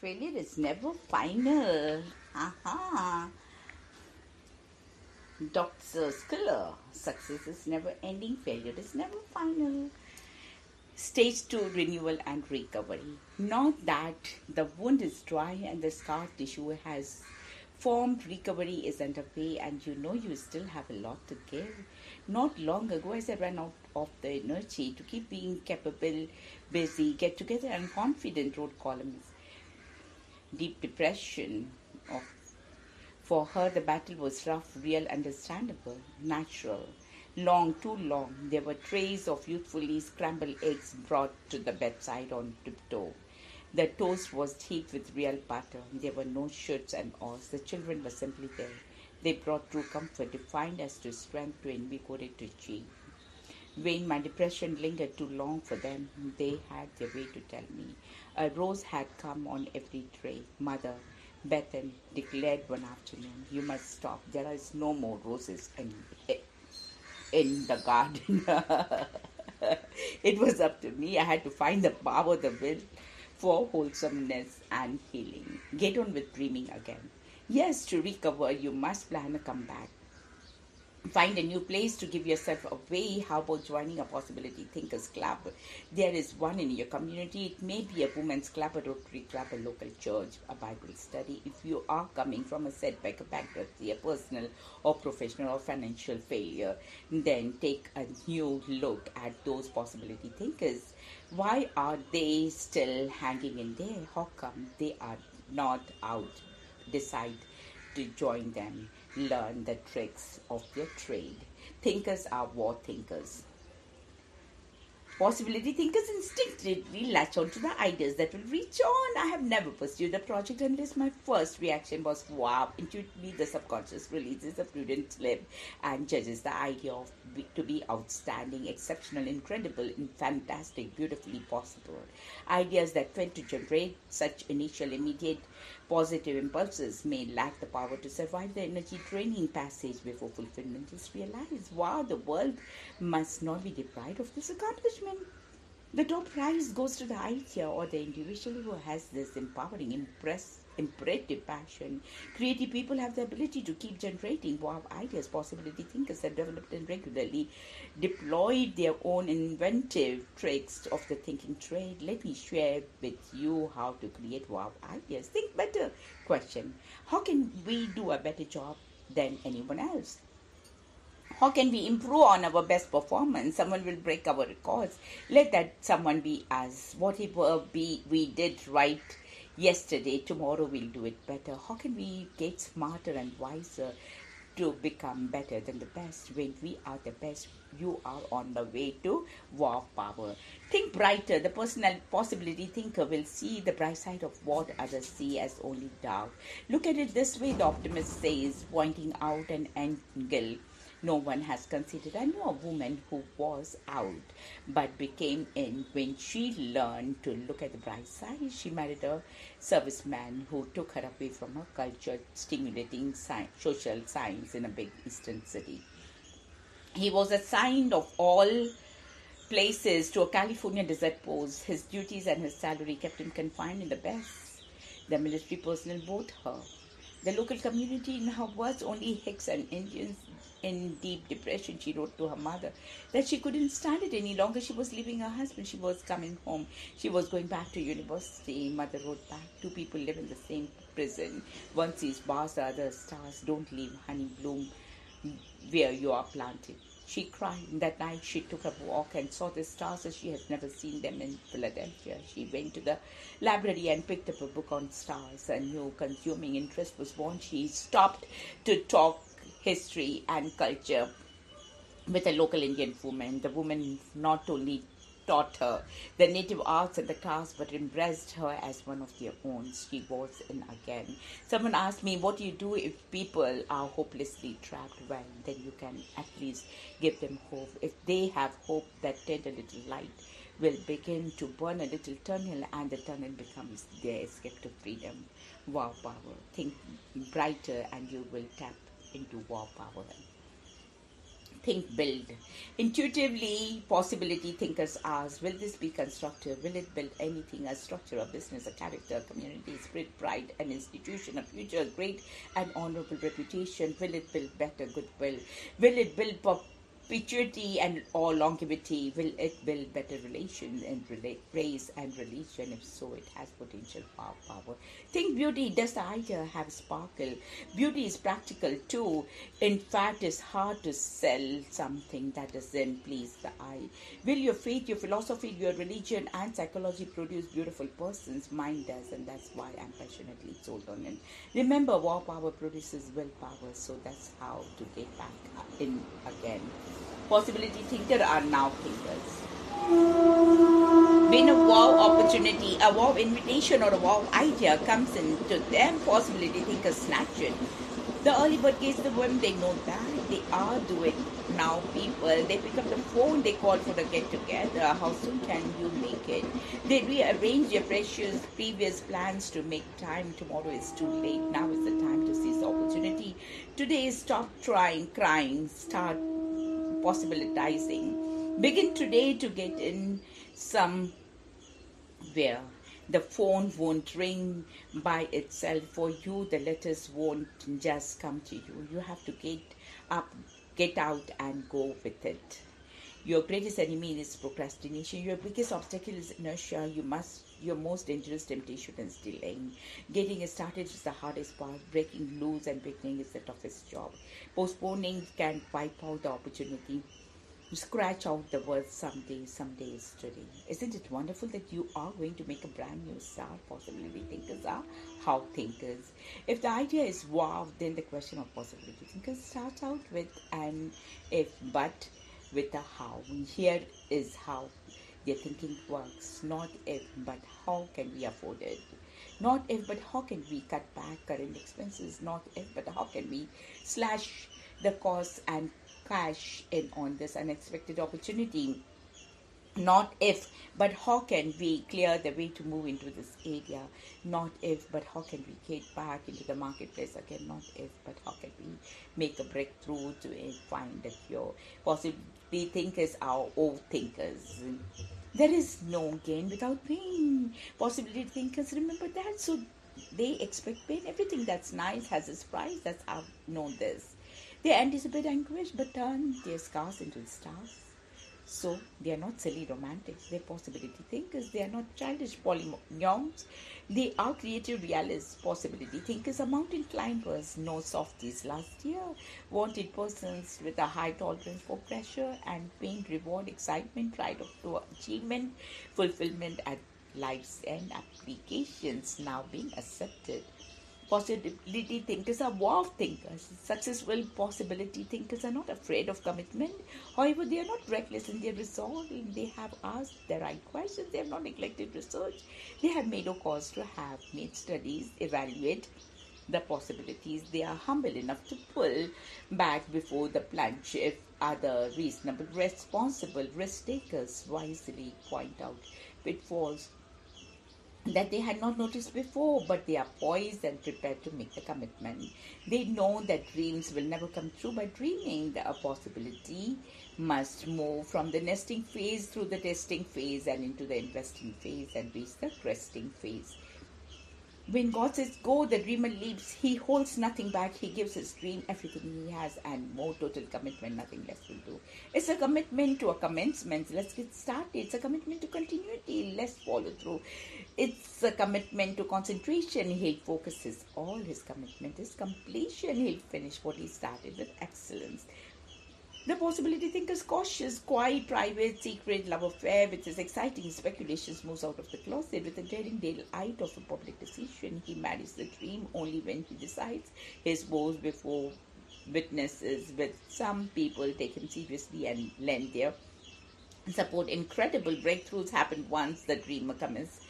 Failure is never final. Aha. Dr. Skiller. Success is never ending. Failure is never final. Stage 2, renewal and recovery. Not that the wound is dry and the scar tissue has formed, recovery is underway, and you know you still have a lot to give. Not long ago, as I ran out of the energy to keep being capable, busy, get together, and confident, wrote columns. Deep depression of for her, the battle was rough, real, understandable, natural. Long, too long, there were trays of youthfully scrambled eggs brought to the bedside on tiptoe. The toast was heaped with real butter. There were no shoulds and ahs. The children were simply there. They brought true comfort, defined as to strength, to invigorate, to achieve. When my depression lingered too long for them, they had their way to tell me. A rose had come on every tray. Mother, Bethan declared one afternoon, you must stop. There is no more roses in the garden. It was up to me. I had to find the power, the will for wholesomeness and healing. Get on with dreaming again. Yes, to recover, you must plan a comeback. Find a new place to give yourself away. How about joining a Possibility Thinkers Club? There is one in your community. It may be a women's club, a Rotary club, a local church, a Bible study. If you are coming from a setback, a bankruptcy, a personal or professional or financial failure, then take a new look at those Possibility Thinkers. Why are they still hanging in there? How come they are not out? Decide to join them. Learn the tricks of their trade. Thinkers are war thinkers. Possibility thinkers instinctively latch onto the ideas that will reach on. I have never pursued the project unless my first reaction was wow. Intuitively, the subconscious releases a prudent slip and judges the idea of to be outstanding, exceptional, incredible, fantastic, beautifully possible. Ideas that tend to generate such initial, immediate, positive impulses may lack the power to survive the energy draining passage before fulfillment is realized. Wow, the world must not be deprived of this accomplishment. The top prize goes to the idea or the individual who has this empowering, imperative passion. Creative people have the ability to keep generating wow ideas. Possibility thinkers have developed and regularly deployed their own inventive tricks of the thinking trade. Let me share with you how to create wow ideas. Think better. Question: how can we do a better job than anyone else? How can we improve on our best performance? Someone will break our records. Let that someone be us. Whatever we did right yesterday, tomorrow we'll do it better. How can we get smarter and wiser to become better than the best? When we are the best, you are on the way to wow power. Think brighter. The personal possibility thinker will see the bright side of what others see as only dark. Look at it this way, the optimist says, pointing out an angle no one has considered. I know a woman who was out but became in when she learned to look at the bright side. She married a serviceman who took her away from her culture, stimulating social science in a big eastern city. He was assigned of all places to a California desert post. His duties and his salary kept him confined in the best. The military personnel both her. The local community in her was only Hicks and Indians in deep depression. She wrote to her mother that she couldn't stand it any longer. She was leaving her husband. She was coming home. She was going back to university. Mother wrote back, two people live in the same prison. One sees bars, the other stars. Don't leave honey bloom where you are planted. She cried. That night she took a walk and saw the stars as she has never seen them in Philadelphia. She went to the library and picked up a book on stars. A new consuming interest was born. She stopped to talk history and culture with a local Indian woman. The woman not only taught her the native arts and the class, but embraced her as one of their own. She was in again. Someone asked me, what do you do if people are hopelessly trapped? Well, then you can at least give them hope. If they have hope, that tender little light will begin to burn a little tunnel, and the tunnel becomes their escape to freedom. Wow power. Think brighter and you will tap into wow power. think, build. Intuitively, possibility thinkers ask, will this be constructive? Will it build anything? A structure, a business, a character, a community, spirit, pride, an institution, a future, great and honorable reputation? Will it build better goodwill? Will it build perpetuity and or longevity? Will it build better relations and race and religion? If so, it has potential power. Think beauty. Does the idea have sparkle? Beauty is practical too. In fact, it's hard to sell something that doesn't please the eye. Will your faith, your philosophy, your religion and psychology produce beautiful persons? Mine does, and that's why I'm passionately sold on it. Remember, war power produces willpower, so that's how to get back in again. Possibility thinkers are now thinkers. When a wow opportunity, a wow invitation or a wow idea comes into them, possibility thinkers snatch it. The early bird gets the worm, they know that. They are doing now, people. They pick up the phone, they call for a get together. How soon can you make it? They rearrange their previous plans to make time. Tomorrow is too late. Now is the time to seize the opportunity. Today, stop trying, crying, start possibilitizing. Begin today to get in somewhere. The phone won't ring by itself for you. The letters won't just come to you. You have to get up, get out and go with it. Your greatest enemy is procrastination. Your biggest obstacle is inertia. Your most dangerous temptation is delaying. Getting started is the hardest part. Breaking loose and beginning is the toughest job. Postponing can wipe out the opportunity. Scratch out the words someday is today. Isn't it wonderful that you are going to make a brand new start? Possibility thinkers are how thinkers. If the idea is wow, then the question of possibility thinkers starts out with an if but with a how. Here is how their thinking works. Not if but how can we afford it. Not if but how can we cut back current expenses. Not if but how can we slash the costs and cash in on this unexpected opportunity. Not if, but how can we clear the way to move into this area? Not if, but how can we get back into the marketplace again? Not if, but how can we make a breakthrough to find a cure? Possibly thinkers are all thinkers. There is no gain without pain. Possibility thinkers remember that, so they expect pain. Everything that's nice has its price. That's how I know this. They anticipate anguish but turn their scars into stars. So they are not silly romantics. They're possibility thinkers. They are not childish polynomials. They are creative realists. Possibility thinkers are mountain climbers. No softies. Last year, wanted persons with a high tolerance for pressure and pain, reward, excitement, pride of achievement, fulfillment at life's end, applications now being accepted. Possibility thinkers are wow thinkers. Successful possibility thinkers are not afraid of commitment. However, they are not reckless in their resolve. They have asked the right questions. They have not neglected research. They have made a cause to have made studies, evaluate the possibilities. They are humble enough to pull back before the plunge if other reasonable, responsible risk takers wisely point out pitfalls that they had not noticed before, but they are poised and prepared to make the commitment. They know that dreams will never come true by dreaming. A possibility must move from the nesting phase through the testing phase and into the investing phase and reach the cresting phase. When God says go, the dreamer leaps. He holds nothing back. He gives his dream everything he has and more. Total commitment, nothing less will do. It's a commitment to a commencement. Let's get started. It's a commitment to continuity. Let's follow through. It's a commitment to concentration. He'll focus all his commitment is completion. He'll finish what he started with excellence. The possibility thinker is cautious, quiet, private, secret, love affair. With his exciting speculations, moves out of the closet. With the daring delight of a public decision, he marries the dream only when he decides. His vows before witnesses. With some people take him seriously and lend their support. Incredible breakthroughs happen once the dreamer comes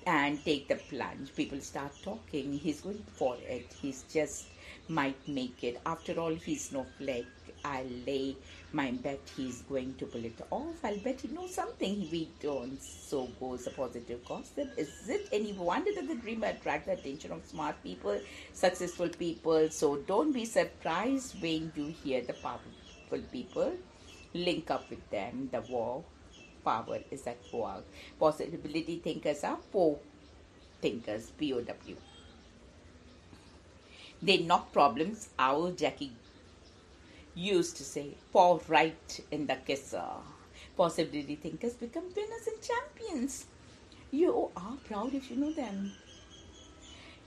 and take the plunge. People start talking. He's going for it. He's just might make it. After all, he's no flake. I'll lay my bet he's going to pull it off. I'll bet he knows something we don't. So goes a positive gossip. Is it any wonder that the dreamer attracts the attention of smart people, successful people? So don't be surprised when you hear the hopeful people. Link up with them. The war power is at work. Possibility thinkers are POW thinkers, POW. They knock problems out, Jackie used to say, pour right in the kisser. Possibility thinkers become winners and champions. You are proud if you know them.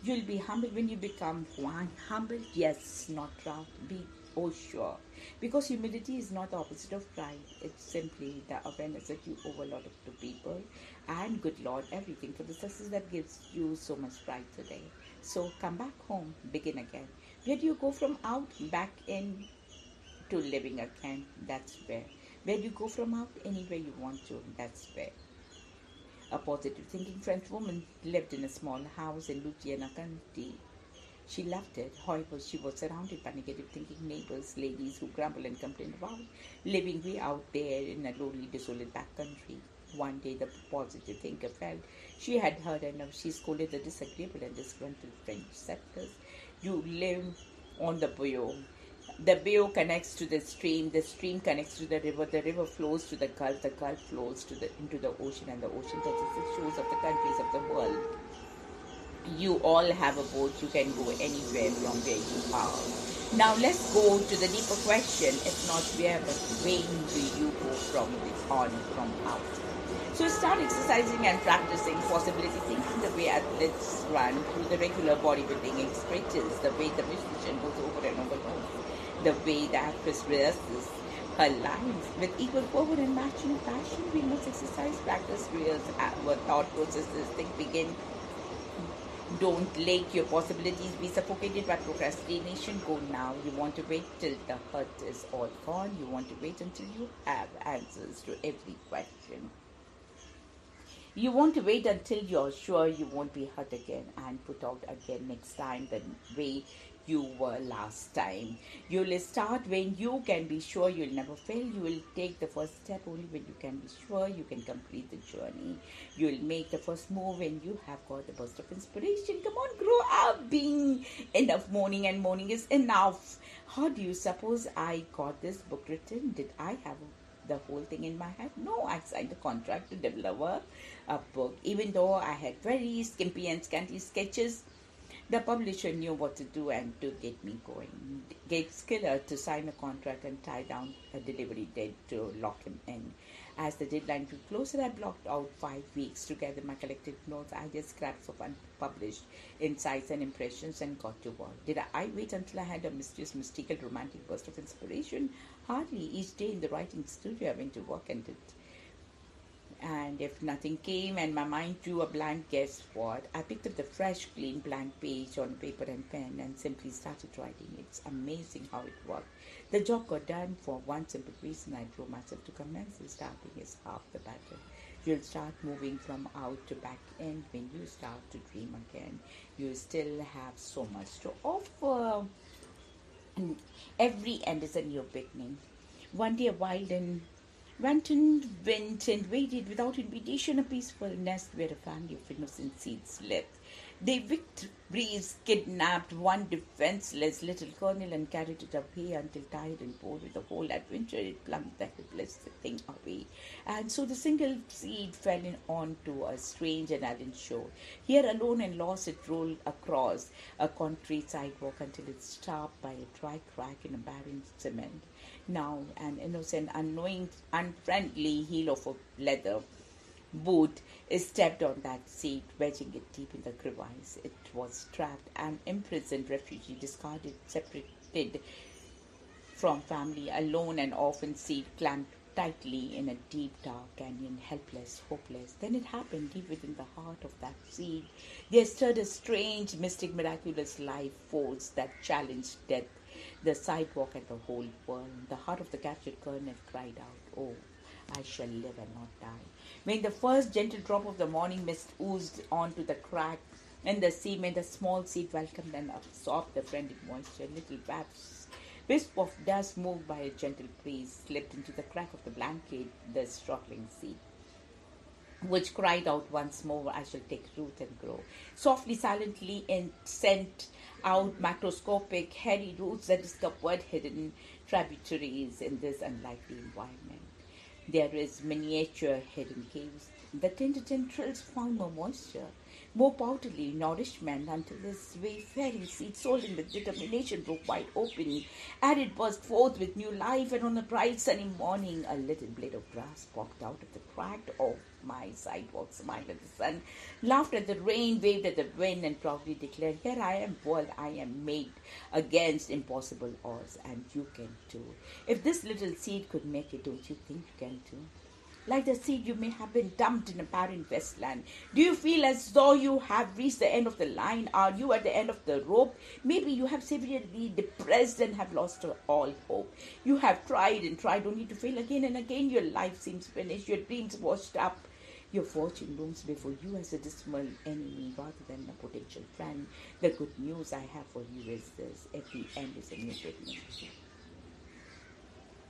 You'll be humble when you become one. Humble, yes, not proud. Be sure. Because humility is not the opposite of pride. It's simply the awareness that you owe a lot to people and good Lord, everything for the success that gives you so much pride today. So come back home, begin again. Where do you go from out, back in to living again? That's where. Where do you go from out? Anywhere you want to. That's where. A positive thinking French woman lived in a small house in Louisiana County. She loved it. However, she was surrounded by negative thinking neighbors, ladies who grumble and complain about living way out there in a lonely, desolate backcountry. One day, the positive thinker felt she had heard enough. She scolded the disagreeable and disgruntled French settlers. You live on the bayou. The bayou connects to the stream connects to the river flows to the gulf flows into the ocean, and the ocean touches the shores of the countries of the world. You all have a boat, you can go anywhere from where you are. Now let's go to the deeper question. It's not where, but when do you go from out? So start exercising and practicing possibility thinking the way athletes run through the regular bodybuilding stretches, the way the musician goes over and over notes, the way the actress rehearses her lines with equal fervor and matching passion. We must exercise, practice, rehearse our thought processes, think, begin. Don't let your possibilities be suffocated by procrastination. Go now. You want to wait till the hurt is all gone. You want to wait until you have answers to every question. You want to wait until you're sure you won't be hurt again and put out again next time the way you were last time. You'll start when you can be sure you'll never fail. You will take the first step only when you can be sure you can complete the journey. You'll make the first move when you have got the burst of inspiration. Come on, grow up. Being enough morning and morning is enough. How do you suppose I got this book written? Did I have the whole thing in my head? No, I signed a contract to develop a book. Even though I had very skimpy and scanty sketches, the publisher knew what to do and to get me going. Get Skiller to sign a contract and tie down a delivery date to lock him in. As the deadline grew closer, I blocked out 5 weeks to gather my collected notes, ideas, scraps of unpublished insights and impressions, and got to work. Did I wait until I had a mysterious, mystical, romantic burst of inspiration? Hardly. Each day in the writing studio, I went to work and did. And if nothing came and my mind drew a blank, guess what? I picked up the fresh, clean, blank page on paper and pen and simply started writing. It's amazing how it worked. The job got done for one simple reason. I drove myself to commence. Starting is half the battle. You'll start moving from out to back in when you start to dream again. You still have so much to offer. And every end is a new beginning. One day a wild and wanton went and waited without invitation a peaceful nest where a family of innocent seeds lived. They whipped, breezed, kidnapped one defenseless little kernel and carried it away until tired and bored with the whole adventure, it plucked the helpless thing away. And so the single seed fell in onto a strange and alien shore. Here alone and lost, it rolled across a concrete sidewalk until it stopped by a dry crack in a barren cement. Now an innocent, unknowing, unfriendly heel of a leather boot stepped on that seat, wedging it deep in the crevice. It was trapped, an imprisoned refugee, discarded, separated from family, alone and orphan seed clamped tightly in a deep, dark canyon, helpless, hopeless. Then it happened deep within the heart of that seed. There stirred a strange, mystic, miraculous life force that challenged death, the sidewalk, and the whole world. The heart of the captured kernel cried out, "Oh, I shall live and not die." When the first gentle drop of the morning mist oozed onto the crack in the cement, the small seed welcomed and absorbed the friendly moisture. Little wisp of dust moved by a gentle breeze slipped into the crack of the blanket, the struggling seed, which cried out once more, "I shall take root and grow." Softly, silently, in scent out macroscopic, hairy roots that discovered hidden tributaries in this unlikely environment. There is miniature hidden caves. The tendrils found more moisture, more powdery nourishment until this wayfaring seed, sown with determination, broke wide open, and it burst forth with new life. And on a bright sunny morning, a little blade of grass popped out of the crack of my sidewalk, smiled at the sun, laughed at the rain, waved at the wind, and proudly declared, "Here I am, world, I am made against impossible odds, and you can too. If this little seed could make it, don't you think you can too?" Like the seed, you may have been dumped in a barren wasteland. Do you feel as though you have reached the end of the line? Are you at the end of the rope? Maybe you have severely depressed and have lost all hope. You have tried and tried only to fail again and again. Your life seems finished, your dreams washed up. Your fortune looms before you as a dismal enemy rather than a potential friend. The good news I have for you is this: every end is a new beginning.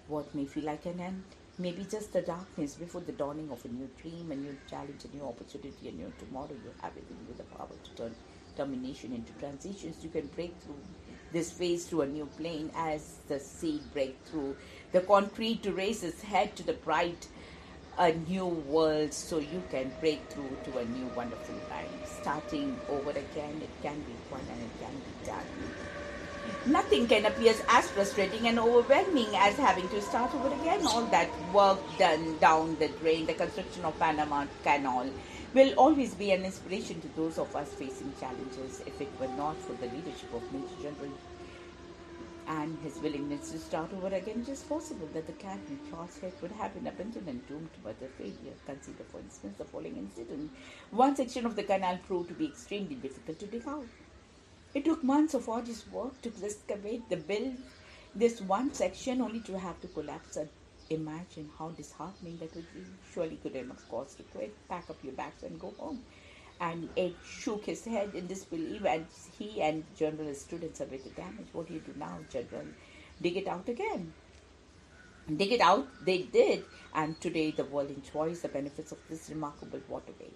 What may feel like an end may be just the darkness before the dawning of a new dream, a new challenge, a new opportunity, a new tomorrow. You have it in you the power to turn termination into transitions. You can break through this phase to a new plane as the seed break through the concrete to raise its head to the bright a new world, so you can break through to a new wonderful life. Starting over again, it can be fun and it can be done. Nothing can appear as frustrating and overwhelming as having to start over again. All that work done down the drain, the construction of Panama Canal, will always be an inspiration to those of us facing challenges. If it were not for the leadership of Major General and his willingness to start over again, it is possible that the cat in Charles Head would have been abandoned and doomed to utter failure. Consider, for instance, the following incident. One section of the canal proved to be extremely difficult to dig out. It took months of arduous work to excavate the build this one section only to have to collapse. And imagine how disheartening that would be. Surely could have caused to quit, pack up your bags and go home. And Ed shook his head in disbelief as he and General stood and surveyed the damage. What do you do now, General? Dig it out again. Dig it out, they did, and today the world enjoys the benefits of this remarkable waterway.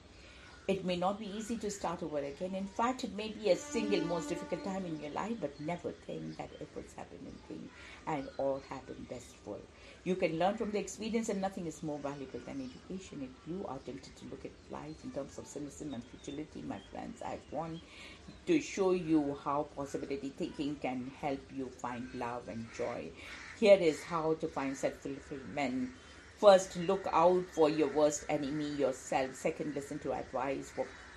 It may not be easy to start over again. In fact, it may be a single most difficult time in your life, but never think that efforts happen in vain and all happen best for. You can learn from the experience, and nothing is more valuable than education. If you are tempted to look at life in terms of cynicism and futility, my friends, I want to show you how possibility thinking can help you find love and joy. Here is how to find self-fulfillment. First, look out for your worst enemy, yourself. Second, listen to advice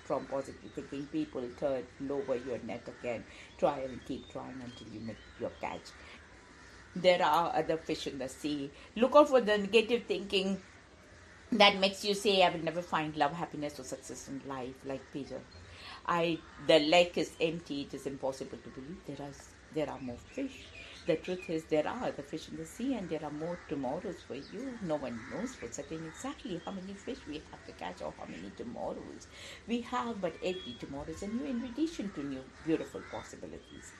from positive thinking people. Third, lower your net again. Try and keep trying until you make your catch. There are other fish in the sea. Look out for the negative thinking that makes you say, "I will never find love, happiness, or success in life," like Peter. The lake is empty. It is impossible to believe there are more fish. The truth is, there are other fish in the sea, and there are more tomorrows for you. No one knows for certain exactly how many fish we have to catch or how many tomorrows we have, but every tomorrow is a new invitation to new beautiful possibilities.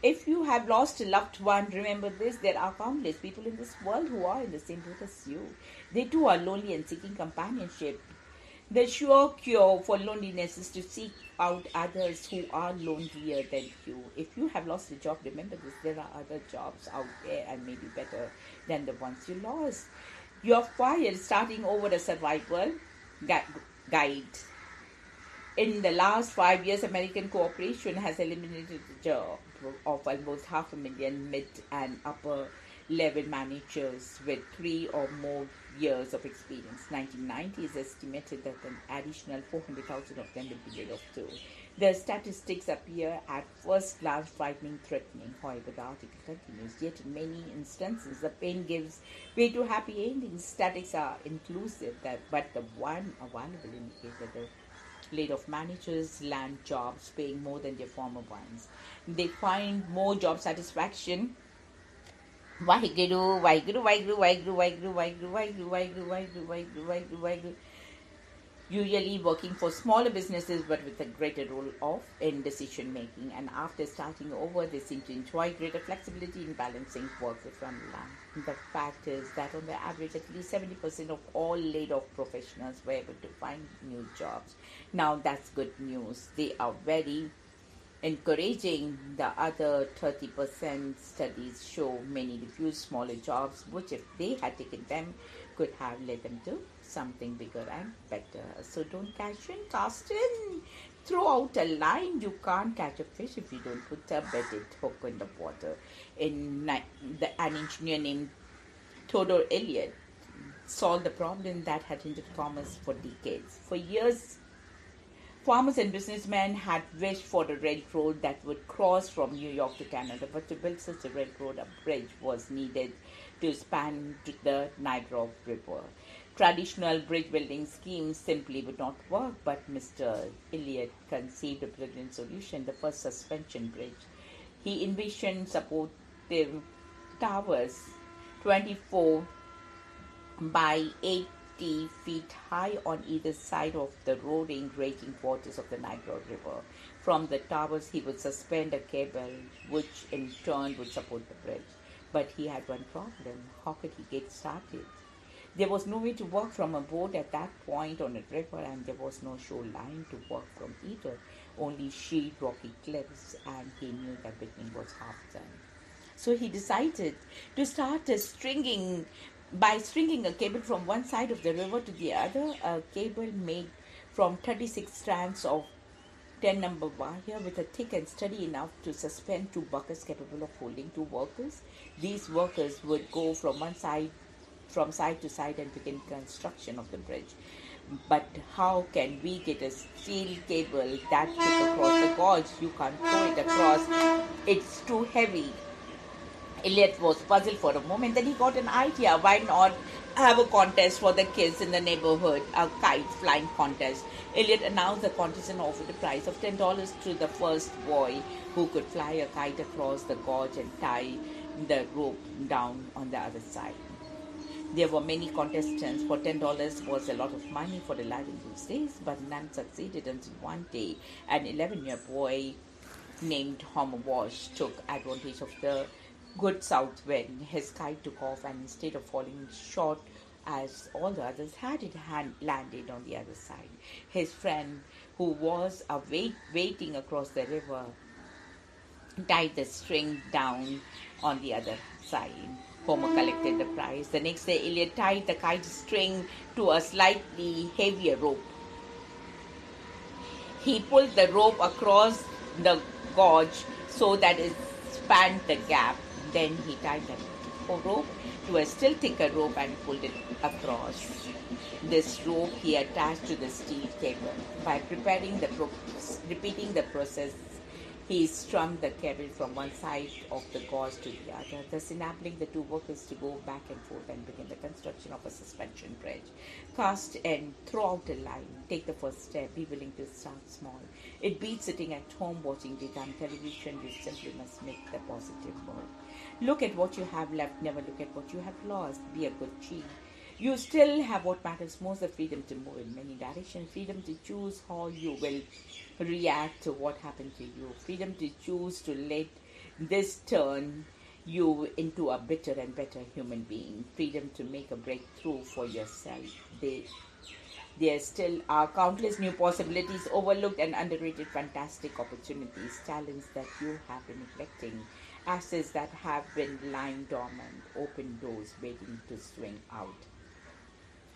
If you have lost a loved one, remember this: there are countless people in this world who are in the same boat as you. They too are lonely and seeking companionship. The sure cure for loneliness is to seek out others who are lonelier than you. If you have lost a job, remember this: there are other jobs out there and maybe better than the ones you lost. You're fired, starting over a survival guide. In the last 5 years, American cooperation has eliminated the job of almost 500,000 mid and upper level managers with 3 or more years of experience. 1990 is estimated that an additional 400,000 of them will be laid off too. The statistics appear at first glance frightening, threatening. However, the article continues. Yet in many instances, the pain gives way to happy endings. Statistics are inclusive, but the one available indicates that the laid off managers land jobs paying more than their former ones. They find more job satisfaction. Waheguru, Waheguru, Waheguru, Waheguru, Waheguru, Waheguru, Waheguru, Waheguru, Waheguru, Waheguru, Waheguru, Waheguru. Usually working for smaller businesses but with a greater role in decision making, and after starting over they seem to enjoy greater flexibility in balancing work with family life. The fact is that on the average at least 70% of all laid off professionals were able to find new jobs. Now that's good news. They are very encouraging the other 30%. Studies show many refuse smaller jobs, which, if they had taken them, could have led them to something bigger and better. So don't catch in, cast in. Throw out a line. You can't catch a fish if you don't put a bedded hook in the water. An engineer named Theodore Eliot solved the problem that had hindered commerce for decades. For years, farmers and businessmen had wished for a railroad that would cross from New York to Canada, but to build such a railroad, a bridge was needed to span the Niagara River. Traditional bridge building schemes simply would not work, but Mr. Elliott conceived a brilliant solution, the first suspension bridge. He envisioned supportive towers 24 by 80 feet high on either side of the roaring, raging waters of the Niagara River. From the towers, he would suspend a cable, which in turn would support the bridge. But he had one problem. How could he get started? There was no way to work from a boat at that point on a river, and there was no shoreline to work from either. Only sheer rocky cliffs, and he knew that beginning was half done. So he decided to start stringing a cable from one side of the river to the other, a cable made from 36 strands of 10 number wire with a thick and steady enough to suspend two buckets capable of holding two workers. These workers would go from side to side and begin construction of the bridge. But how can we get a steel cable that thick across the gorge? You can't throw it across. It's too heavy. Elliot was puzzled for a moment. Then he got an idea. Why not have a contest for the kids in the neighborhood, a kite flying contest? Elliot announced the contest and offered a prize of $10 to the first boy who could fly a kite across the gorge and tie the rope down on the other side. There were many contestants. For $10 was a lot of money for a lad in those days, but none succeeded until one day an 11-year boy named Homer Wash took advantage of the good south wind. His kite took off, and instead of falling short as all the others had, it landed on the other side. His friend, who was waiting across the river, tied the string down on the other side. Homer collected the prize. The next day, Elliot tied the kite string to a slightly heavier rope. He pulled the rope across the gorge so that it spanned the gap. Then he tied the rope to a still thicker rope and pulled it across. This rope he attached to the steel cable. By repeating the process, he strung the cable from one side of the gorge to the other, thus enabling the two workers to go back and forth and begin the construction of a suspension bridge. Cast and throw out a line. Take the first step. Be willing to start small. It beats sitting at home watching daytime television. You simply must make the positive work. Look at what you have left. Never look at what you have lost. Be a good chief. You still have what matters most, the freedom to move in many directions, freedom to choose how you will react to what happened to you, freedom to choose to let this turn you into a better and better human being, freedom to make a breakthrough for yourself. There still are countless new possibilities, overlooked and underrated fantastic opportunities, talents that you have been neglecting, assets that have been lying dormant, open doors waiting to swing out.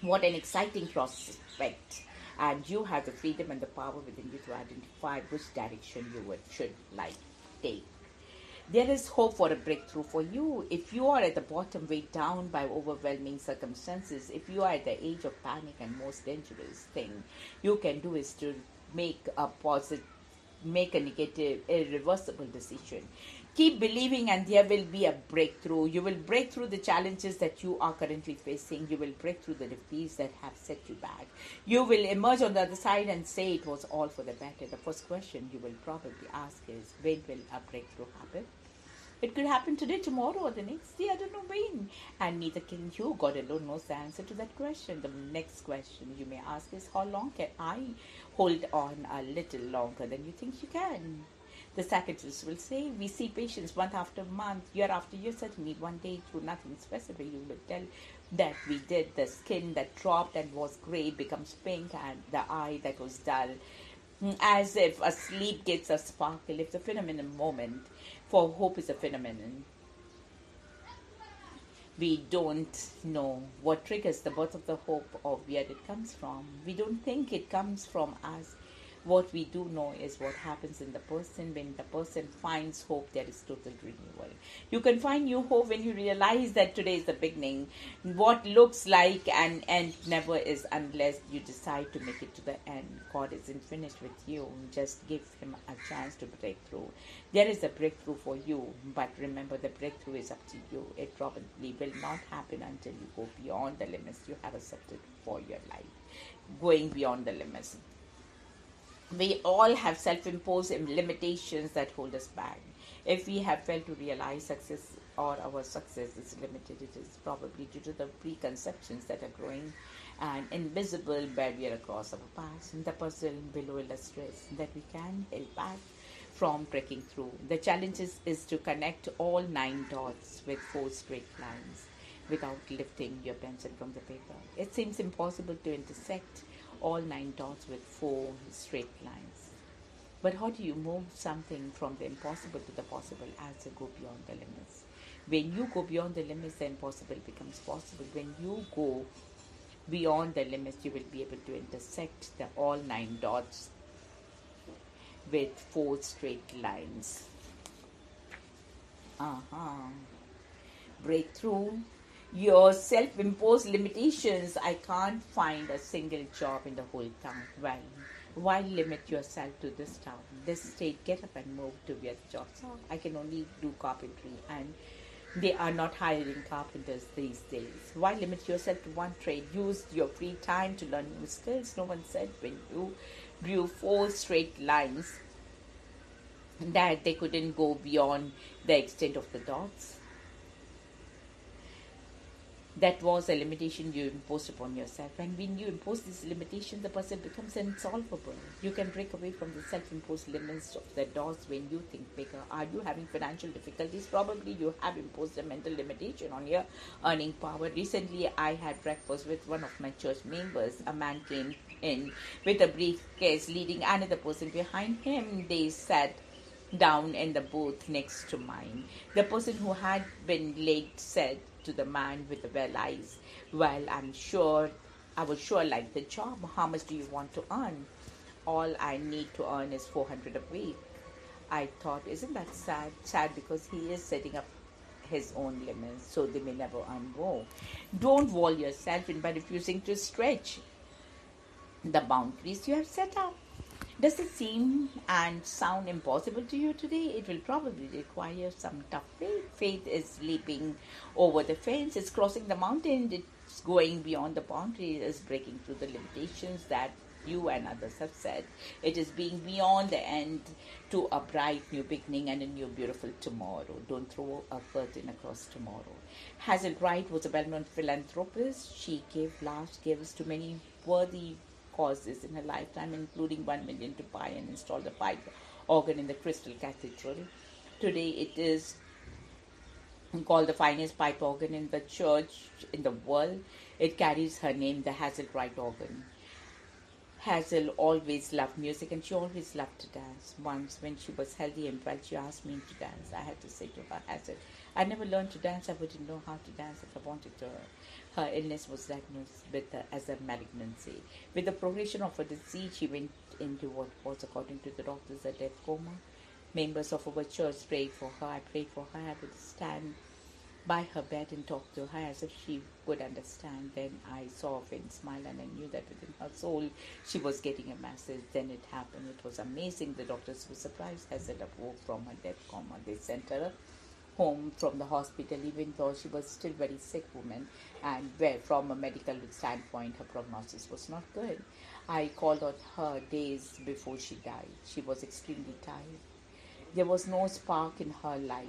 What an exciting prospect. And you have the freedom and the power within you to identify which direction you should take. There is hope for a breakthrough for you. If you are at the bottom, weighed down by overwhelming circumstances, if you are at the age of panic, and most dangerous thing you can do is to make a negative, irreversible decision. Keep believing and there will be a breakthrough. You will break through the challenges that you are currently facing. You will break through the defeats that have set you back. You will emerge on the other side and say it was all for the better. The first question you will probably ask is, when will a breakthrough happen? It could happen today, tomorrow, or the next day. I don't know when. And neither can you. God alone knows the answer to that question. The next question you may ask is, how long can I hold on a little longer than you think you can? The psychiatrist will say, we see patients month after month, year after year. Certainly one day through nothing specific, you will tell that we did. The skin that dropped and was gray becomes pink, and the eye that was dull As if a sleep gets a sparkle, if the phenomenon moment for hope is a phenomenon, we don't know what triggers the birth of the hope or where it comes from. We don't think it comes from us. What we do know is what happens in the person. When the person finds hope, there is total renewal. You can find new hope when you realize that today is the beginning. What looks like an end never is unless you decide to make it to the end. God isn't finished with you. Just give Him a chance to break through. There is a breakthrough for you, but remember the breakthrough is up to you. It probably will not happen until you go beyond the limits you have accepted for your life. Going beyond the limits. We all have self-imposed limitations that hold us back. If we have failed to realize success or our success is limited, it is probably due to the preconceptions that are growing an invisible barrier across our paths. The puzzle below illustrates that we can help back from breaking through. The challenge is to connect all 9 dots with 4 straight lines without lifting your pencil from the paper. It seems impossible to intersect all 9 dots with 4 straight lines. But how do you move something from the impossible to the possible as you go beyond the limits? When you go beyond the limits, the impossible becomes possible. When you go beyond the limits, you will be able to intersect the all 9 dots with 4 straight lines. Breakthrough your self-imposed limitations. I can't find a single job in the whole town. Well, why limit yourself to this town, this state? Get up and move to where the jobs are. I can only do carpentry, and they are not hiring carpenters these days. Why limit yourself to one trade? Use your free time to learn new skills. No one said when you drew 4 straight lines that they couldn't go beyond the extent of the dots. That was a limitation you imposed upon yourself. And when you impose this limitation, the person becomes insolvable. You can break away from the self-imposed limits of the dots when you think bigger. Are you having financial difficulties? Probably you have imposed a mental limitation on your earning power. Recently, I had breakfast with one of my church members. A man came in with a briefcase leading another person behind him. They sat down in the booth next to mine. The person who had been late said to the man with the well eyes, "Well, I would sure like the job. How much do you want to earn?" "All I need to earn is 400 a week." I thought, isn't that sad? Sad because he is setting up his own limits, so they may never earn more. Don't wall yourself in by refusing to stretch the boundaries you have set up. Does it seem and sound impossible to you today? It will probably require some tough faith. Faith is leaping over the fence, it's crossing the mountain, it's going beyond the boundary, it's breaking through the limitations that you and others have set. It is being beyond the end to a bright new beginning and a new beautiful tomorrow. Don't throw a curtain across tomorrow. Hazel Wright was a well-known philanthropist. She gave large gifts to many worthy causes in her lifetime, including 1 million to buy and install the pipe organ in the Crystal Cathedral. Today it is called the finest pipe organ in the church in the world. It carries her name, the Hazel Wright organ. Hazel always loved music, and she always loved to dance. Once, when she was healthy and well, she asked me to dance. I had to say to her, "Hazel, I never learned to dance. I wouldn't know how to dance if I wanted to." Her illness was diagnosed as a malignancy. With the progression of her disease, she went into what was, according to the doctors, a death coma. Members of our church prayed for her. I prayed for her. I would stand by her bed and talk to her as if she would understand. Then I saw a faint smile, and I knew that within her soul she was getting a message. Then it happened. It was amazing. The doctors were surprised. Hazel awoke from her death coma. They sent her home from the hospital, even though she was still very sick woman, and where from a medical standpoint her prognosis was not good. I called on her days before she died. She was extremely tired. There was no spark in her life.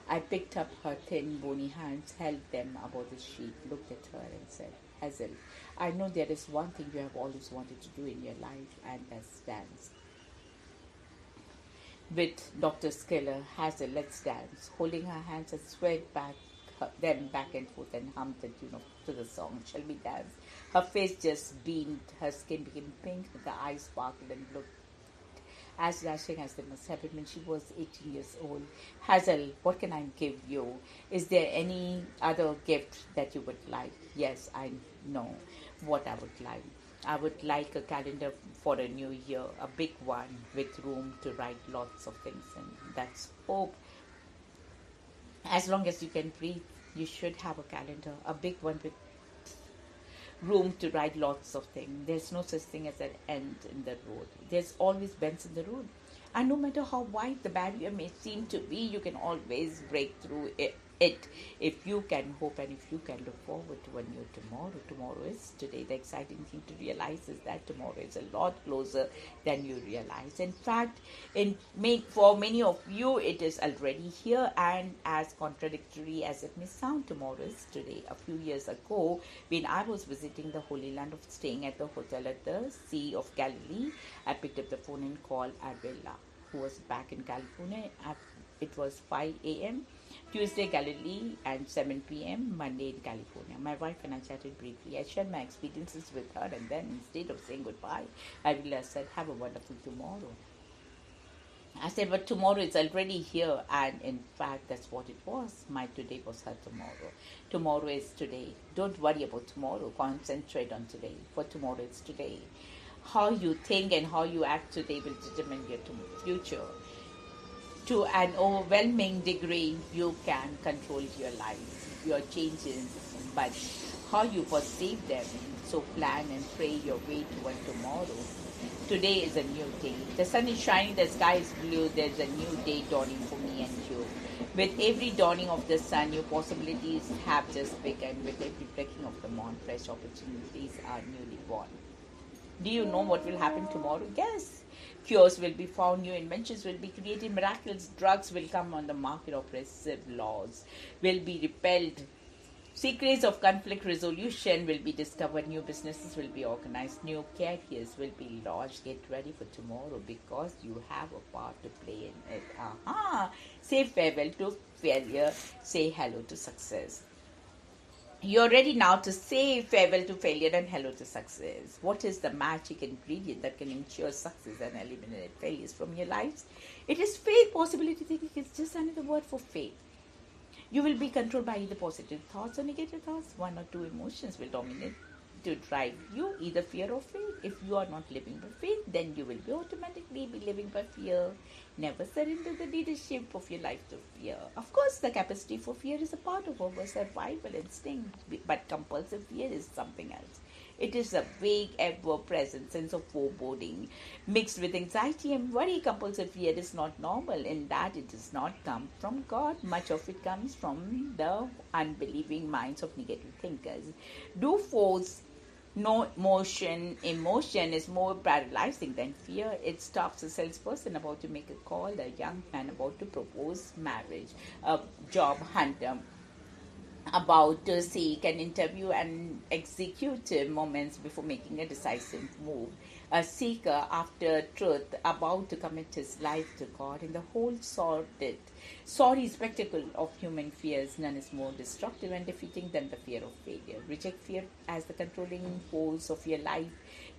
I picked up her thin, bony hands, held them above the sheet, looked at her and said, "Hazel, I know there is one thing you have always wanted to do in your life, and that's dance." With Dr. Skeller, Hazel, let's dance. Holding her hands, I swayed them back and forth and hummed the tune to the song, "Shall We Dance?" Her face just beamed, her skin became pink, her eyes sparkled and looked as dashing as they must have been when she was 18 years old. Hazel, what can I give you? Is there any other gift that you would like? Yes, I know what I would like. I would like a calendar for a new year, a big one with room to write lots of things in. That's hope. As long as you can breathe, you should have a calendar, a big one with room to write lots of things. There's no such thing as an end in the road. There's always bends in the road. And no matter how wide the barrier may seem to be, you can always break through it if you can hope and if you can look forward to a new tomorrow. Tomorrow is today. The exciting thing to realize is that tomorrow is a lot closer than you realize. In fact, for many of you, it is already here, and as contradictory as it may sound, tomorrow is today. A few years ago, when I was visiting the Holy Land of staying at the hotel at the Sea of Galilee, I picked up the phone and called Arbella, who was back in California. It was 5 a.m. Tuesday, Galilee, and 7 p.m. Monday in California. My wife and I chatted briefly. I shared my experiences with her, and then instead of saying goodbye, Arbella said, "Have a wonderful tomorrow." I said, "But tomorrow is already here," and in fact, that's what it was. My today was her tomorrow. Tomorrow is today. Don't worry about tomorrow. Concentrate on today. For tomorrow is today. How you think and how you act today will determine your future. To an overwhelming degree, you can control your life, your changes, but how you perceive them. So plan and pray your way toward tomorrow. Today is a new day. The sun is shining, the sky is blue, there's a new day dawning for me and you. With every dawning of the sun, new possibilities have just begun. With every breaking of the morn, fresh opportunities are newly born. Do you know what will happen tomorrow? Yes. Cures will be found, new inventions will be created, miraculous drugs will come on the market, oppressive laws will be repelled, secrets of conflict resolution will be discovered, new businesses will be organized, new careers will be launched. Get ready for tomorrow because you have a part to play in it. Say farewell to failure, say hello to success. You're ready now to say farewell to failure and hello to success. What is the magic ingredient that can ensure success and eliminate failures from your lives? It is faith. Possibility thinking is just another word for faith. You will be controlled by either positive thoughts or negative thoughts. One or two emotions will dominate to drive you, either fear or faith. If you are not living by faith, then you will be automatically be living by fear. Never surrender the leadership of your life to fear. Of course, the capacity for fear is a part of our survival instinct, but compulsive fear is something else. It is a vague, ever-present sense of foreboding mixed with anxiety and worry. Compulsive fear is not normal in that it does not come from God. Much of it comes from the unbelieving minds of negative thinkers. Do force no emotion is more paralyzing than fear. It stops a salesperson about to make a call, a young man about to propose marriage, a job hunter about to seek an interview and executive moments before making a decisive move, a seeker after truth about to commit his life to God. In the whole sorry spectacle of human fears, none is more destructive and defeating than the fear of failure. Reject fear as the controlling force of your life.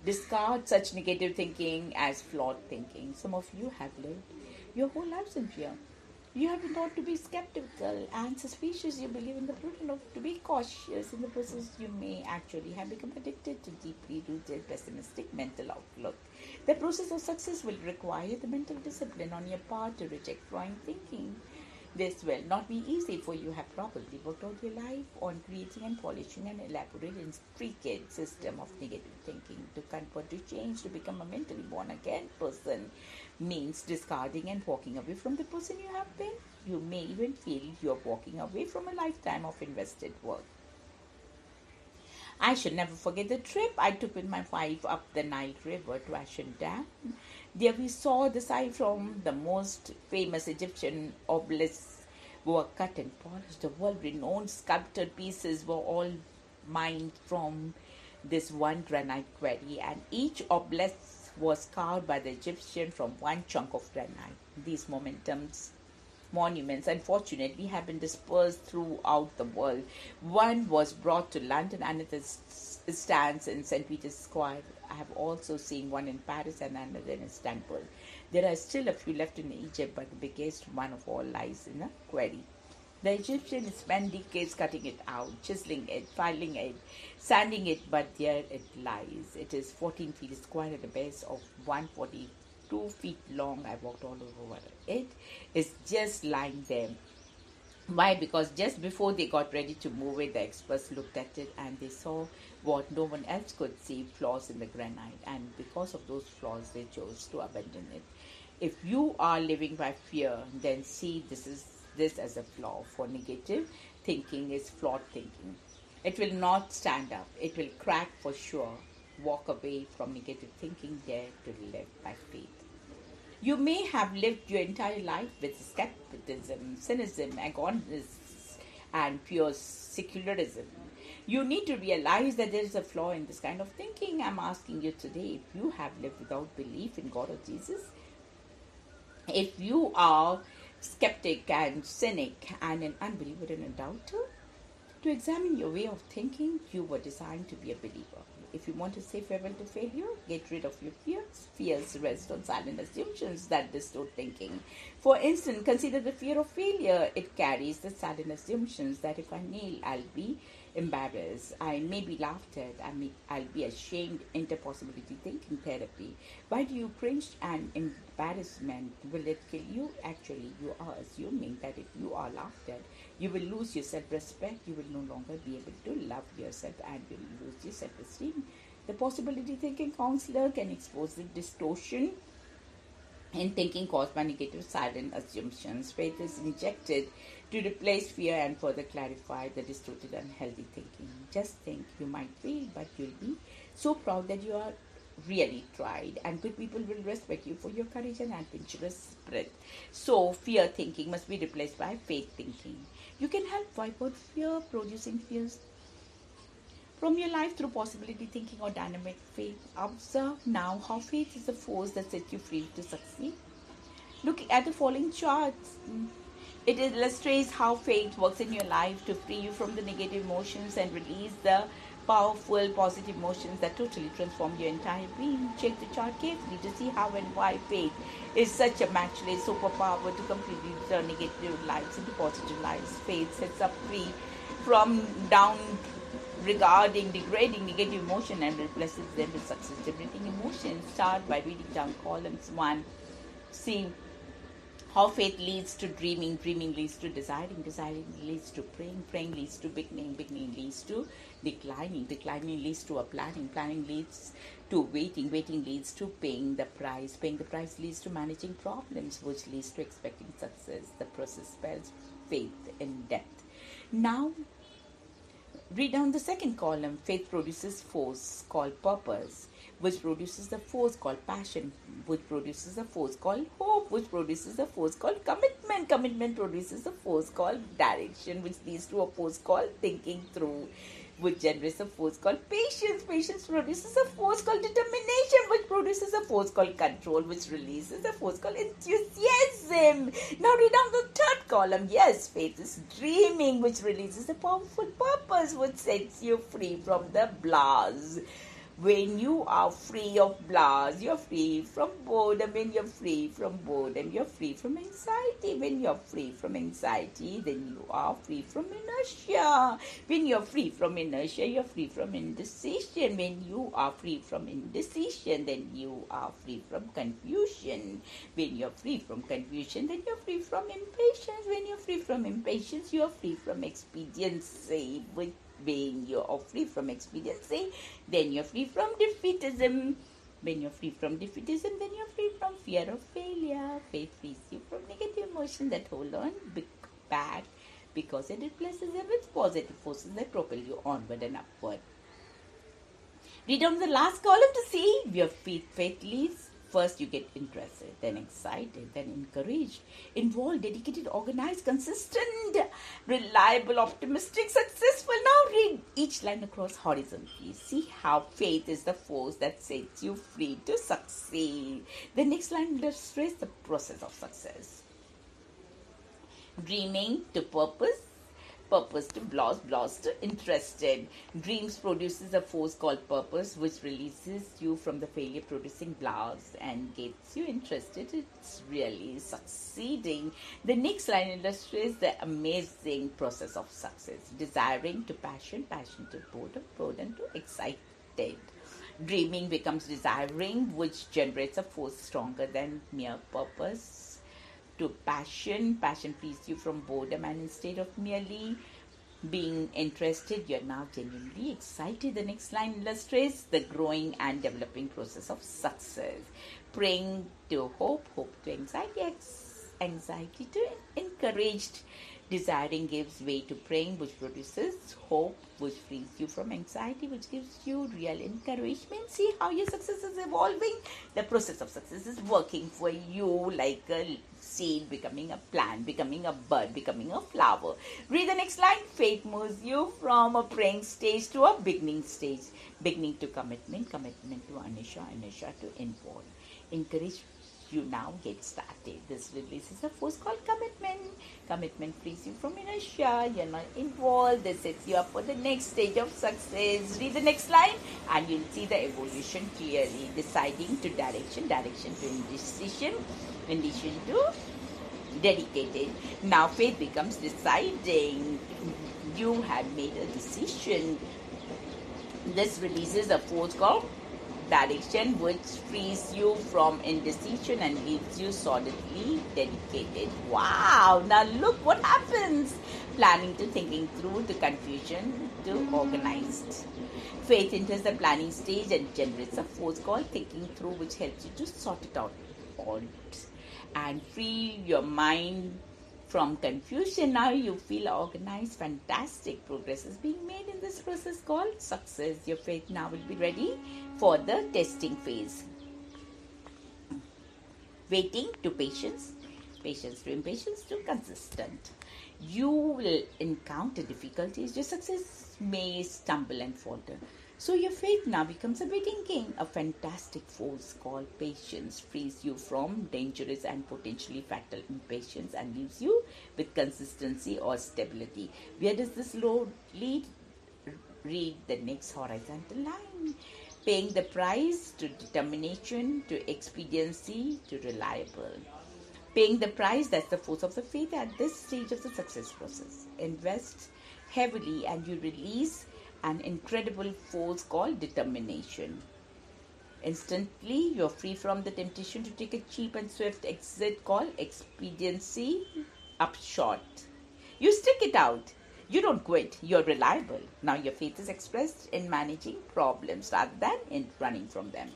Discard such negative thinking as flawed thinking. Some of you have lived your whole lives in fear. You have been taught to be skeptical and suspicious. You believe in the prudent of to be cautious. In the process, you may actually have become addicted to deeply rooted pessimistic mental outlook. The process of success will require the mental discipline on your part to reject wrong thinking. This will not be easy, for you have probably worked all your life on creating and polishing an elaborate and intricate system of negative thinking. To convert, to change, to become a mentally born-again person means discarding and walking away from the person you have been. You may even feel you're walking away from a lifetime of invested work. I should never forget the trip I took with my wife up the Nile River to Aswan Dam. There we saw the sight from the most famous Egyptian obelisks were cut and polished. The world-renowned sculpted pieces were all mined from this one granite quarry, and each obelisk was carved by the Egyptian from one chunk of granite. These monuments unfortunately have been dispersed throughout the world. One was brought to London, another stands in St. Peter's Square. I have also seen one in Paris and another in Istanbul. There are still a few left in Egypt, but the biggest one of all lies in a quarry. The Egyptians spent decades cutting it out, chiseling it, filing it, sanding it, but there it lies. It is 14 feet square at a base of 142 feet long. I walked all over it. It's just lying there. Why? Because just before they got ready to move it, the experts looked at it and they saw what no one else could see, flaws in the granite. And because of those flaws, they chose to abandon it. If you are living by fear, then see this as a flaw. For negative thinking is flawed thinking. It will not stand up. It will crack for sure. Walk away from negative thinking. Dare to live by faith. You may have lived your entire life with skepticism, cynicism, agonists, and pure secularism. You need to realize that there is a flaw in this kind of thinking. I'm asking you today, if you have lived without belief in God or Jesus, if you are skeptic and cynic and an unbeliever and a doubter, to examine your way of thinking. You were designed to be a believer. If you want to say farewell to failure, get rid of your fears. Fears rest on silent assumptions that distort thinking. For instance, consider the fear of failure. It carries the silent assumptions that if I nail, I'll be embarrassed. I may be laughed at. I'll be ashamed. Enter possibility thinking therapy. Why do you cringe and embarrassment? Will it kill you? Actually, you are assuming that if you are laughed at, you will lose your self-respect. You will no longer be able to love yourself and will lose your self-esteem. The possibility thinking counselor can expose the distortion in thinking caused by negative silent assumptions. Faith is injected to replace fear and further clarify the distorted unhealthy thinking. Just think you might fail, but you'll be so proud that you are really tried, and good people will respect you for your courage and adventurous spirit. So fear thinking must be replaced by faith thinking. You can help wipe out fear, producing fears from your life through possibility thinking or dynamic faith. Observe now how faith is the force that sets you free to succeed. Look at the following charts. It illustrates how faith works in your life to free you from the negative emotions and release the powerful positive emotions that totally transform your entire being. Check the chart carefully to see how and why faith is such a matchless superpower to completely turn negative lives into positive lives. Faith sets us free from down regarding degrading negative emotion and replaces them with success generating emotions. Start by reading down columns 1. See how faith leads to dreaming, dreaming leads to desiring, desiring leads to praying, praying leads to beginning, beginning leads to declining, declining leads to a planning, planning leads to waiting, waiting leads to paying the price leads to managing problems, which leads to expecting success. The process spells faith in depth. Now, read down the second column. Faith produces force called purpose, which produces the force called passion, which produces a force called hope, which produces a force called commitment. Commitment produces a force called direction, which leads to a force called thinking through, which generates a force called patience. Patience produces a force called determination, which produces a force called control, which releases a force called enthusiasm. Now read down the third column. Yes, faith is dreaming, which releases a powerful purpose, which sets you free from the blahs. When you are free of blahs, you're free from boredom. When you're free from boredom, you're free from anxiety. When you're free from anxiety, then you are free from inertia. When you're free from inertia, you're free from indecision. When you are free from indecision, then you are free from confusion. When you're free from confusion, then you're free from impatience. When you're free from impatience, you're free from expediency. When you're free from expediency, then you're free from defeatism. When you're free from defeatism, then you're free from fear of failure. Faith frees you from negative emotions that hold on back because it replaces them with positive forces that propel you onward and upward. Read on the last column to see where faith leads. First, you get interested, then excited, then encouraged, involved, dedicated, organized, consistent, reliable, optimistic, successful. Now read each line across horizontally. See how faith is the force that sets you free to succeed. The next line illustrates the process of success. Dreaming to purpose, Purpose to bloss to interested. Dreams produces a force called purpose, which releases you from the failure producing blast and gets you interested. It's really succeeding. The next line illustrates the amazing process of success. Desiring to passion, passion to boredom, boredom to excited. Dreaming becomes desiring, which generates a force stronger than mere purpose. To passion, passion frees you from boredom, and instead of merely being interested, you're now genuinely excited. The next line illustrates the growing and developing process of success. Praying to hope, hope to anxiety, anxiety to encouraged. Desiring gives way to praying, which produces hope, which frees you from anxiety, which gives you real encouragement. See how your success is evolving? The process of success is working for you like a seed becoming a plant, becoming a bud, becoming a flower. Read the next line. Faith moves you from a praying stage to a beginning stage. Beginning to commitment, commitment to inertia, inertia to involve. Encourage you now get started. This releases a force called commitment. Commitment frees you from inertia. You're not involved. This sets you up for the next stage of success. Read the next line and you'll see the evolution clearly. Deciding to direction, direction to indecision, indecision to dedicated. Now faith becomes deciding. You have made a decision. This releases a force called direction, which frees you from indecision and leaves you solidly dedicated. Wow! Now look what happens. Planning to thinking through, to confusion to organized. Faith enters the planning stage and generates a force called thinking through, which helps you to sort it out and free your mind from confusion. Now you feel organized. Fantastic progress is being made in this process called success. Your faith now will be ready for the testing phase. Waiting to patience, patience to impatience to consistent. You will encounter difficulties. Your success may stumble and falter. So your faith now becomes a waiting game. A fantastic force called patience frees you from dangerous and potentially fatal impatience and leaves you with consistency or stability. Where does this road lead? Read the next horizontal line. Paying the price to determination, to expediency, to reliable. Paying the price, that's the force of the faith at this stage of the success process. Invest heavily and you release an incredible force called determination. Instantly, you're free from the temptation to take a cheap and swift exit called expediency upshot. You stick it out. You don't quit. You're reliable. Now your faith is expressed in managing problems rather than in running from them.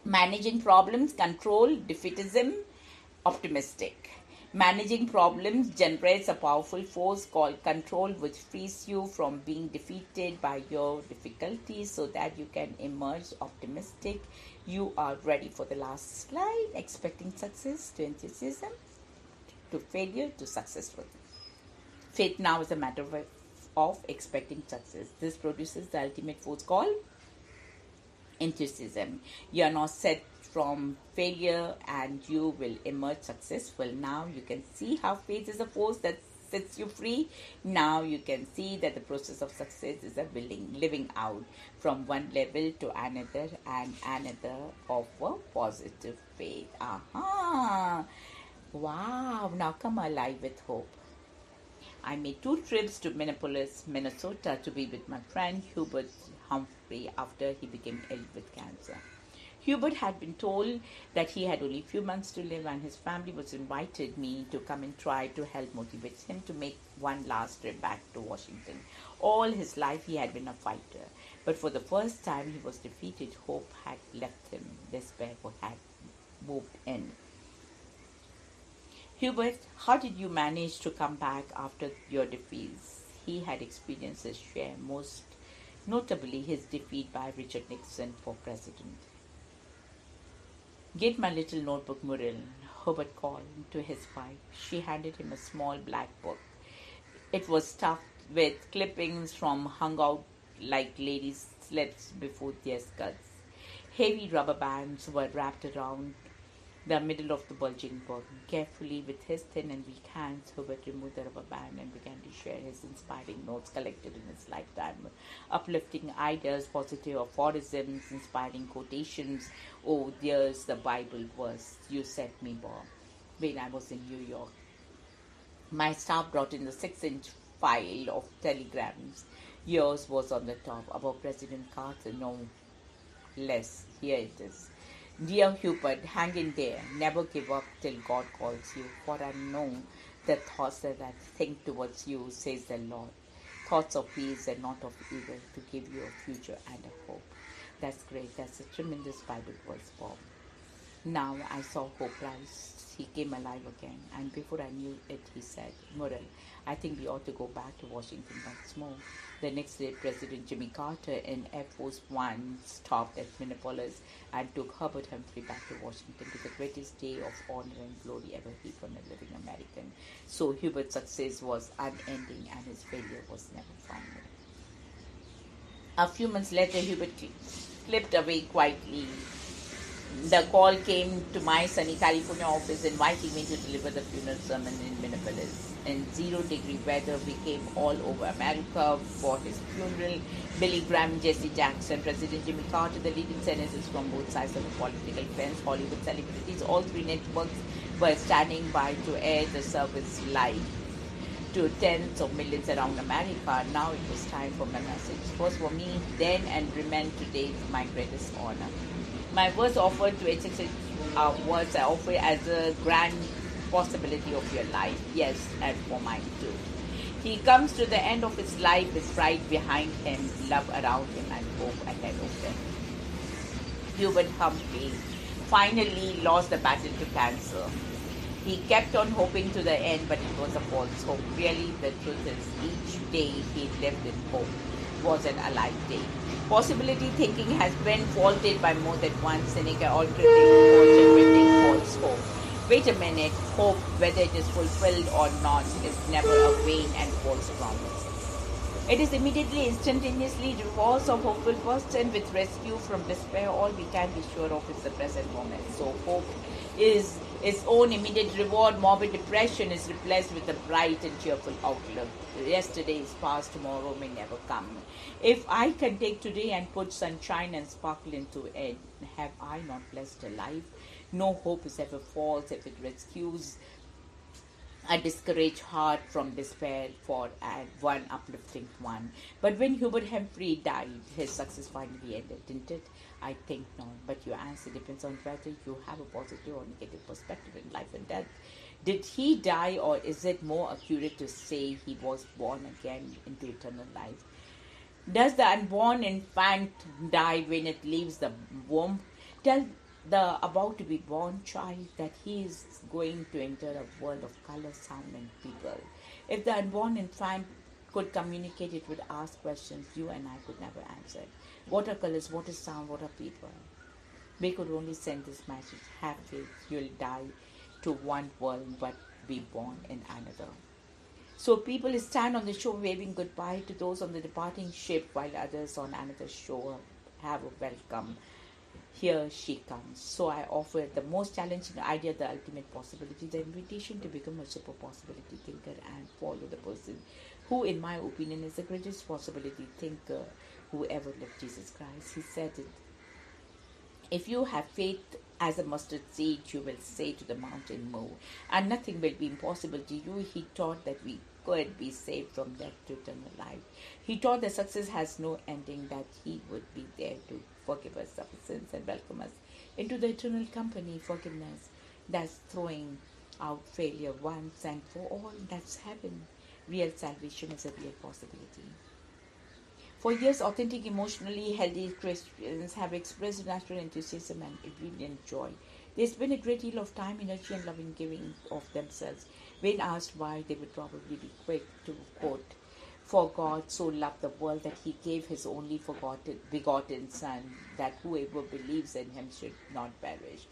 Managing problems, control, defeatism, optimistic. Managing problems generates a powerful force called control, which frees you from being defeated by your difficulties so that you can emerge optimistic. You are ready for the last slide. Expecting success to enthusiasm, to failure, to successful. Faith now is a matter of expecting success. This produces the ultimate force called enthusiasm. You are not set from failure and you will emerge successful. Now you can see how faith is a force that sets you free. Now you can see that the process of success is a living out from one level to another and another of a positive faith. Wow, now come alive with hope. I made 2 trips to Minneapolis, Minnesota to be with my friend Hubert Humphrey after he became ill with cancer. Hubert had been told that he had only a few months to live and his family was invited me to come and try to help motivate him to make one last trip back to Washington. All his life he had been a fighter, but for the first time he was defeated. Hope had left him. Despair had moved in. Hubert, how did you manage to come back after your defeats? He had experienced his share, most notably his defeat by Richard Nixon for president. Get my little notebook, Muriel, Hubert called to his wife. She handed him a small black book. It was stuffed with clippings from hung out like ladies' slits before their skirts. Heavy rubber bands were wrapped around the middle of the bulging bottom. Carefully, with his thin and weak hands, Hubert removed the rubber band and began to share his inspiring notes collected in his lifetime. Uplifting ideas, positive aphorisms, inspiring quotations. Oh, there's the Bible verse you sent me, Bob, when I was in New York. My staff brought in the 6-inch file of telegrams. Yours was on the top, about President Carter, no less. Here it is. Dear Hubert, hang in there. Never give up till God calls you. For I know the thoughts that I think towards you, says the Lord. Thoughts of peace and not of evil, to give you a future and a hope. That's great. That's a tremendous Bible verse, Bob. Now I saw hope rise. He came alive again, and before I knew it, he said, Murrell, I think we ought to go back to Washington once more. The next day, President Jimmy Carter in Air Force One stopped at Minneapolis and took Herbert Humphrey back to Washington to the greatest day of honor and glory ever heaped on a living American. So Hubert's success was unending and his failure was never final. A few months later, Hubert slipped away quietly. The call came to my sunny California office inviting me to deliver the funeral sermon in Minneapolis. In 0-degree weather, we came all over America for his funeral. Billy Graham, Jesse Jackson, President Jimmy Carter, the leading senators from both sides of the political fence, Hollywood celebrities, all three networks were standing by to air the service live to tens of millions around America. Now it was time for my message. It was for me then and remained today my greatest honor. My words offered to execute words I offer as a grand possibility of your life. Yes, and for mine too. He comes to the end of his life with pride behind him, love around him, and hope ahead of him. Hubert Humphrey finally lost the battle to cancer. He kept on hoping to the end, but it was a false hope. Really, the truth is, each day he lived in hope was an alive day. Possibility thinking has been faulted by more than one cynic or critic for generating false hope. Wait a minute, hope, whether it is fulfilled or not, is never a vain and false promise. It is immediately, instantaneously divorce of hopeful first, and with rescue from despair, all we can be sure of is the present moment. So hope is its own immediate reward. Morbid depression is replaced with a bright and cheerful outlook. Yesterday is past, tomorrow may never come. If I can take today and put sunshine and sparkle into it, have I not blessed a life? No hope is ever false if it rescues a discouraged heart from despair for one uplifting one. But when Hubert Humphrey died, his success finally ended, didn't it? I think not. But your answer depends on whether you have a positive or negative perspective in life and death. Did he die, or is it more accurate to say he was born again into eternal life? Does the unborn infant die when it leaves the womb? Tell the about to be born child that he is going to enter a world of color, sound, and people. If the unborn infant could communicate, it would ask questions you and I could never answer. What are colors? What is sound? What are people? We could only send this message: have faith, you'll die to one world but be born in another. So people stand on the shore waving goodbye to those on the departing ship, while others on another shore have a welcome. Here she comes. So I offer the most challenging idea, the ultimate possibility, the invitation to become a super possibility thinker and follow the person who, in my opinion, is the greatest possibility thinker who ever lived, Jesus Christ. He said it. If you have faith as a mustard seed, you will say to the mountain, move, and nothing will be impossible to you. He taught that we could be saved from death to eternal life. He taught that success has no ending, that he would be there to forgive us of sins and welcome us into the eternal company. Forgiveness, that's throwing out failure once and for all. That's heaven. Real salvation is a real possibility. For years, authentic, emotionally healthy Christians have expressed natural enthusiasm and brilliant joy. They spend a great deal of time, energy, and loving giving of themselves. When asked why, they would probably be quick to quote, "For God so loved the world that he gave his only begotten Son, that whoever believes in him should not perish,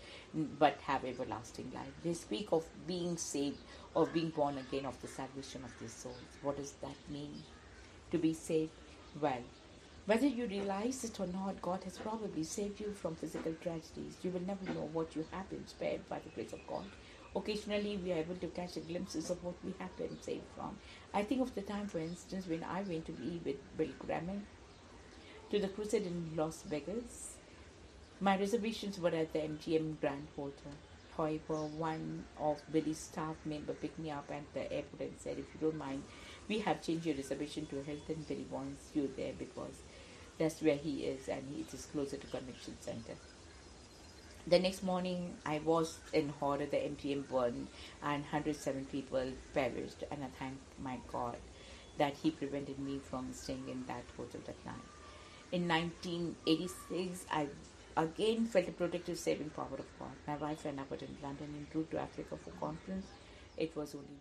but have everlasting life." They speak of being saved, of being born again, of the salvation of their souls. What does that mean? To be saved? Well, Whether you realize it or not, God has probably saved you from physical tragedies. You will never know what you have been spared by the grace of God. Occasionally, we are able to catch a glimpses of what we have been saved from. I think of the time, for instance, when I went to be with Bill Graham to the crusade in Las Vegas. My reservations were at the MGM Grand Hotel. However, one of Billy's staff member picked me up at the airport and said, "If you don't mind, we have changed your reservation to Hilton. Billy wants you there because that's where he is and it is closer to convention center." The next morning, I was in horror. The MGM burned and 107 people perished, and I thank my God that He prevented me from staying in that hotel that night. In 1986, I again felt the protective saving power of God. My wife and I were in London en route to Africa for conference. It was only